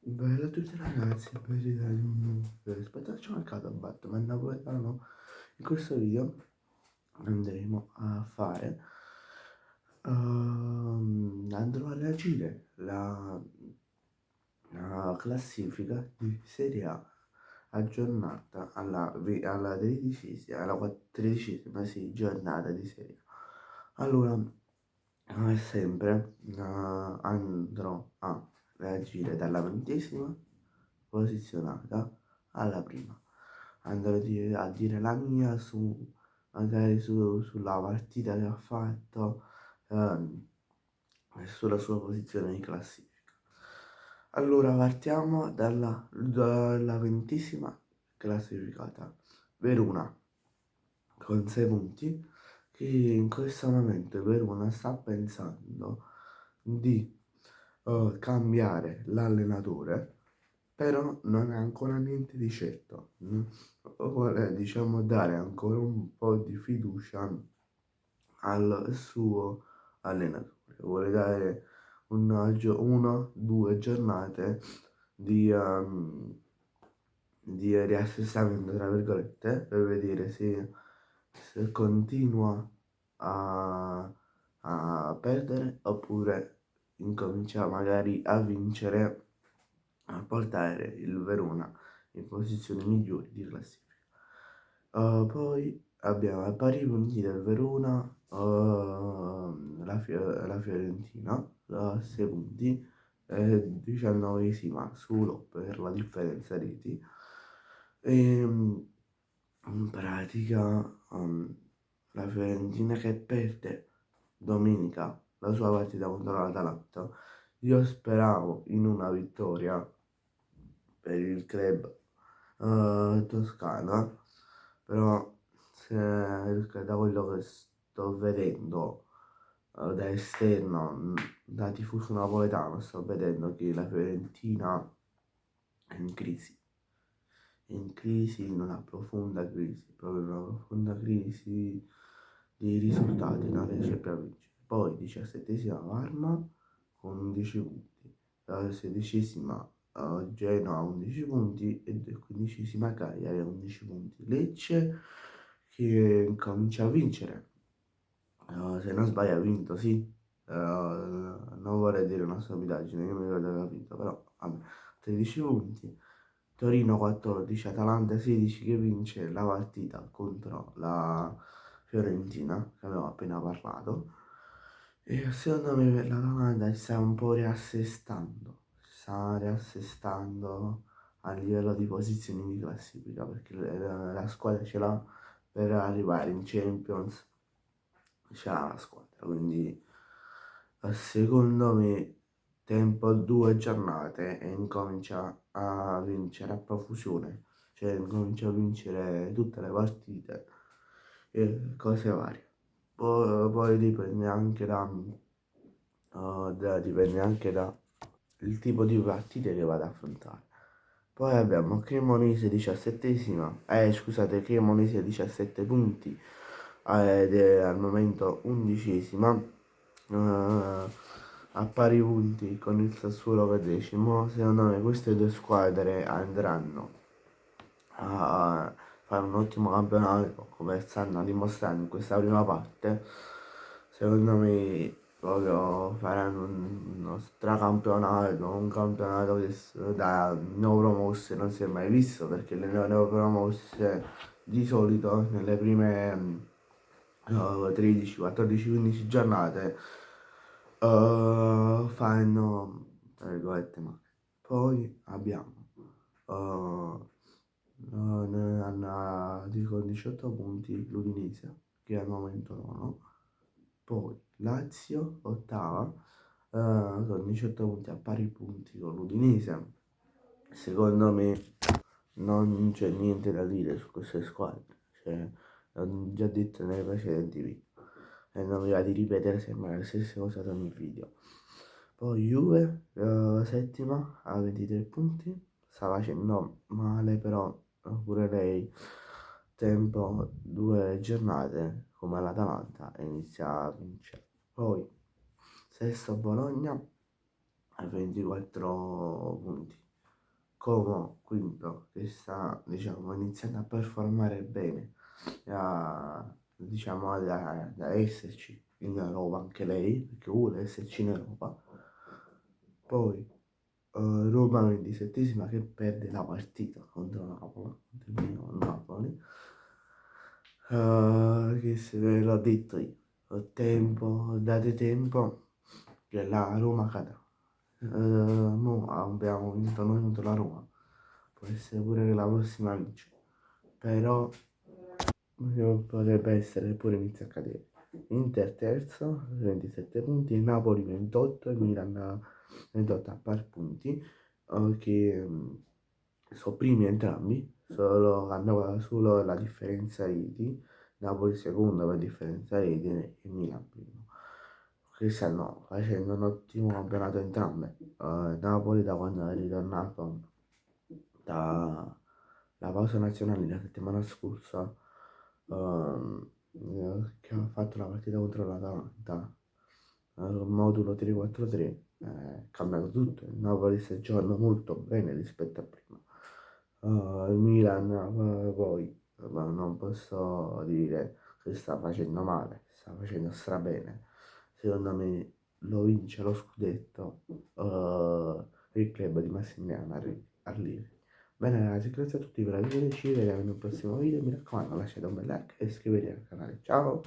Bella a tutti ragazzi, rispetto al mercato Batman napoletano, in questo video andremo a fare, andrò a reagire la classifica di Serie A aggiornata alla tredicesima sì, giornata di Serie A. Allora, come sempre, andrò a reagire dalla 20ª posizionata alla prima. Andrò a dire la mia magari sulla partita che ha fatto e sulla sua posizione di classifica. Allora partiamo dalla 20ª classificata, Verona, con 6 punti, che in questo momento Verona sta pensando di cambiare l'allenatore, però non è ancora niente di certo. Vuole, diciamo, dare ancora un po' di fiducia al suo allenatore. Vuole dare una, due giornate di riassestamento, tra virgolette, per vedere se continua a perdere oppure incomincia magari a vincere, a portare il Verona in posizioni migliori di classifica. Poi abbiamo a pari punti del Verona, la Fiorentina, a 6 punti, 19esima solo per la differenza reti. E in pratica la Fiorentina che perde domenica la sua partita contro l'Atalanta. Io speravo in una vittoria per il club toscano, però da quello che sto vedendo da esterno, da tifoso napoletano, sto vedendo che la Fiorentina è in crisi. È in crisi, in una profonda crisi, proprio una profonda crisi di risultati, non riesce più a vincere. Poi 17esima Parma con 11 punti, 16esima Genoa 11 punti e 15esima Cagliari 11 punti. Lecce che comincia a vincere, se non sbaglio ha vinto, sì. Non vorrei dire una stupidaggine, io mi ricordo che ha vinto, però vabbè, 13 punti. Torino 14, Atalanta 16 che vince la partita contro la Fiorentina, che abbiamo appena parlato. E secondo me l'Atalanta si sta un po' riassestando a livello di posizioni di classifica, perché la squadra ce l'ha per arrivare in Champions, ce l'ha la squadra, quindi secondo me tempo 2 giornate e incomincia a vincere a profusione, cioè incomincia a vincere tutte le partite e cose varie. Poi dipende anche da il tipo di partite che vado ad affrontare. Poi abbiamo Cremonese 17esima, Cremonese 17 punti ed è al momento 11esima, a pari punti con il Sassuolo per decimo. Secondo me queste due squadre andranno a fare un ottimo campionato come stanno dimostrando in questa prima parte. Secondo me proprio faranno uno stracampionato, un campionato che da neopromosse non si è mai visto, perché le neopromosse di solito nelle prime 13, 14, 15 giornate fanno tra virgolette male. Poi abbiamo con 18 punti l'Udinese che è al momento nono, poi Lazio ottava con 18 punti a pari punti con l'Udinese. Secondo me non c'è niente da dire su queste squadre, cioè, l'ho già detto nei precedenti video e non mi va di ripetere sempre le stesse cose ad ogni video. Poi Juve, settima a 23 punti, sta facendo male però pure lei, tempo 2 giornate come l'Atalanta e inizia a vincere. Poi sesto Bologna a 24 punti, Como quinto che sta, diciamo, iniziando a performare bene, diciamo, da esserci in Europa anche lei, perché vuole esserci in Europa. Poi Roma 27esima che perde la partita contro Napoli, contro il mio Napoli, che se ve l'ho detto io, date tempo che la Roma cadrà. Mo abbiamo vinto noi contro la Roma, può essere pure che la prossima vince, però potrebbe essere che pure inizia a cadere. Inter terzo, 27 punti, Napoli 28 e Milan 28 a pari punti, che sono primi entrambi, solo la differenza reti, Napoli secondo per differenza reti e Milan primo. Che stanno facendo un ottimo campionato entrambe. Napoli da quando è ritornato dalla pausa nazionale la settimana scorsa, che ha fatto la partita contro l'Atalanta, modulo 3-4-3, è cambiato tutto. Il Napoli sta giocando molto bene rispetto a prima. Il Milan poi non posso dire che sta facendo male, sta facendo strabene. Secondo me lo vince lo scudetto il club di Massimiliano Allegri. Bene ragazzi, grazie a tutti per avermi seguito, ci vediamo in un prossimo video, mi raccomando lasciate un bel like e iscrivetevi al canale, ciao!